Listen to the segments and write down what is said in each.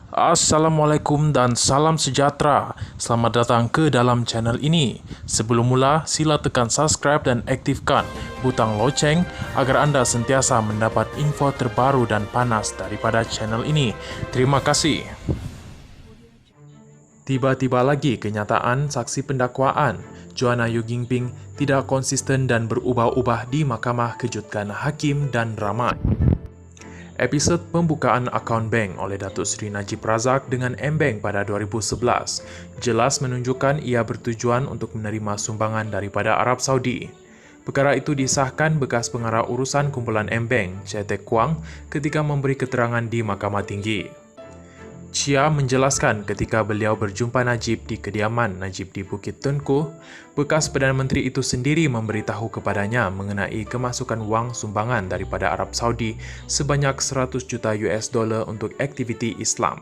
Assalamualaikum dan salam sejahtera. Selamat datang ke dalam channel ini. Sebelum mula, sila tekan subscribe dan aktifkan butang loceng agar anda sentiasa mendapat info terbaru dan panas daripada channel ini. Terima kasih. Tiba-tiba lagi kenyataan saksi pendakwaan. Joanna Yeoh Ging Ping tidak konsisten dan berubah-ubah di mahkamah kejutkan hakim dan ramai. Episod pembukaan akaun bank oleh Datuk Seri Najib Razak dengan M-Bank pada 2011 jelas menunjukkan ia bertujuan untuk menerima sumbangan daripada Arab Saudi. Perkara itu disahkan bekas pengarah urusan kumpulan M-Bank, Chia-Teck Kwang, ketika memberi keterangan di Mahkamah Tinggi. Chia menjelaskan ketika beliau berjumpa Najib di kediaman Najib di Bukit Tengkuh, bekas Perdana Menteri itu sendiri memberitahu kepadanya mengenai kemasukan wang sumbangan daripada Arab Saudi sebanyak 100 juta US dollar untuk aktiviti Islam.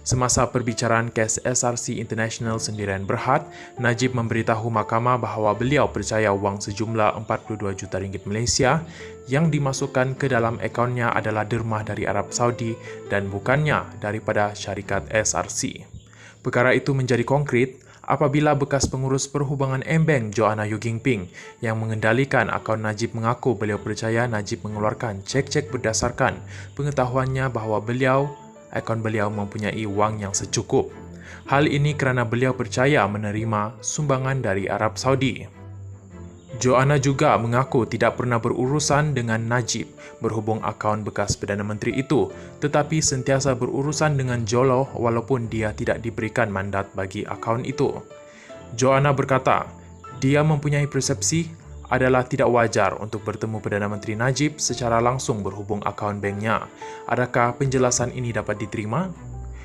Semasa perbicaraan kes SRC International Sendirian Berhad, Najib memberitahu mahkamah bahawa beliau percaya wang sejumlah 42 juta ringgit Malaysia yang dimasukkan ke dalam akaunnya adalah dermah dari Arab Saudi dan bukannya daripada syarikat SRC. Perkara itu menjadi konkret apabila bekas pengurus perhubungan M-Bank Joanna Yeoh Ging Ping yang mengendalikan akaun Najib mengaku beliau percaya Najib mengeluarkan cek-cek berdasarkan pengetahuannya bahawa akaun beliau mempunyai wang yang secukup. Hal ini kerana beliau percaya menerima sumbangan dari Arab Saudi. Joanna juga mengaku tidak pernah berurusan dengan Najib berhubung akaun bekas Perdana Menteri itu, tetapi sentiasa berurusan dengan Joloh walaupun dia tidak diberikan mandat bagi akaun itu. Joanna berkata, dia mempunyai persepsi adalah tidak wajar untuk bertemu Perdana Menteri Najib secara langsung berhubung akaun banknya. Adakah penjelasan ini dapat diterima?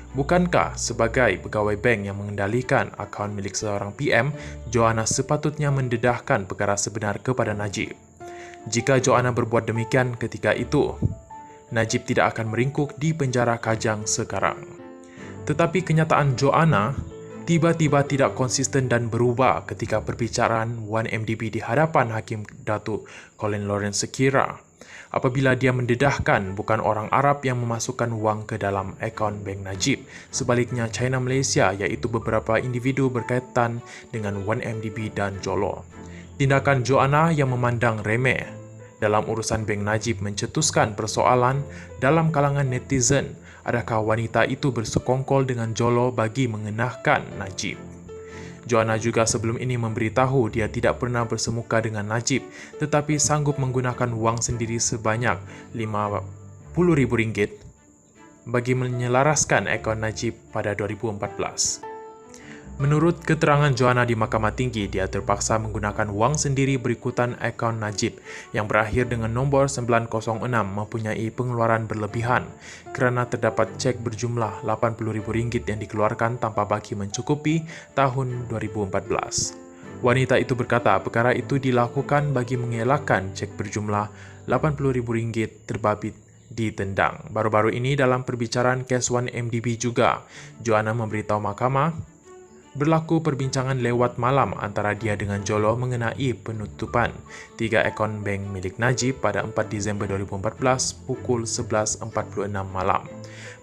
Bukankah sebagai pegawai bank yang mengendalikan akaun milik seorang PM, Joanna sepatutnya mendedahkan perkara sebenar kepada Najib? Jika Joanna berbuat demikian ketika itu, Najib tidak akan meringkuk di penjara Kajang sekarang. Tetapi kenyataan Joanna tiba-tiba tidak konsisten dan berubah ketika perbicaraan 1MDB di hadapan Hakim Datuk Colin Lawrence Sekira apabila dia mendedahkan bukan orang Arab yang memasukkan wang ke dalam akaun bank Najib, sebaliknya China Malaysia iaitu beberapa individu berkaitan dengan 1MDB dan Joloh. Tindakan Joanna yang memandang remeh dalam urusan bank Najib mencetuskan persoalan dalam kalangan netizen. Adakah wanita itu bersekongkol dengan Joloh bagi mengenahkan Najib? Joanna juga sebelum ini memberitahu dia tidak pernah bersemuka dengan Najib tetapi sanggup menggunakan wang sendiri sebanyak RM50,000 bagi menyelaraskan akaun Najib pada 2014. Menurut keterangan Joanna di Mahkamah Tinggi, dia terpaksa menggunakan wang sendiri berikutan akaun Najib yang berakhir dengan nombor 906 mempunyai pengeluaran berlebihan kerana terdapat cek berjumlah RM80,000 yang dikeluarkan tanpa baki mencukupi tahun 2014. Wanita itu berkata perkara itu dilakukan bagi mengelakkan cek berjumlah RM80,000 terbabit ditendang. Baru-baru ini dalam perbicaraan kes 1MDB juga, Joanna memberitahu mahkamah berlaku perbincangan lewat malam antara dia dengan Joloh mengenai penutupan 3 akaun bank milik Najib pada 4 Disember 2014 pukul 11.46 malam.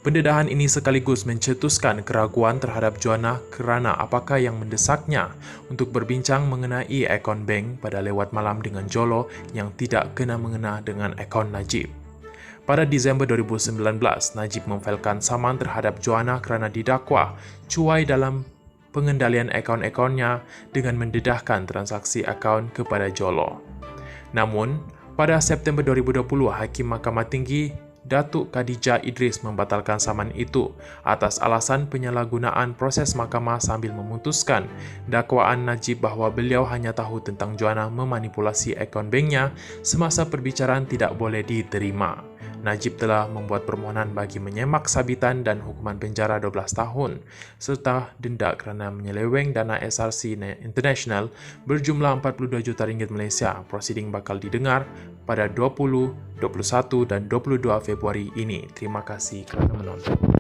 Pendedahan ini sekaligus mencetuskan keraguan terhadap Joanna kerana apakah yang mendesaknya untuk berbincang mengenai akaun bank pada lewat malam dengan Joloh yang tidak kena mengena dengan akaun Najib. Pada Disember 2019, Najib memfailkan saman terhadap Joanna kerana didakwa cuai dalam pengendalian akaun-akaunnya dengan mendedahkan transaksi akaun kepada Joloh. Namun, pada September 2020, Hakim Mahkamah Tinggi Datuk Khadijah Idris membatalkan saman itu atas alasan penyalahgunaan proses mahkamah sambil memutuskan dakwaan Najib bahawa beliau hanya tahu tentang Joanna memanipulasi akaun banknya semasa perbicaraan tidak boleh diterima. Najib telah membuat permohonan bagi menyemak sabitan dan hukuman penjara 12 tahun serta denda kerana menyeleweng dana SRC International berjumlah 42 juta ringgit Malaysia. Prosiding bakal didengar pada 20, 21 dan 22 Februari ini. Terima kasih kerana menonton.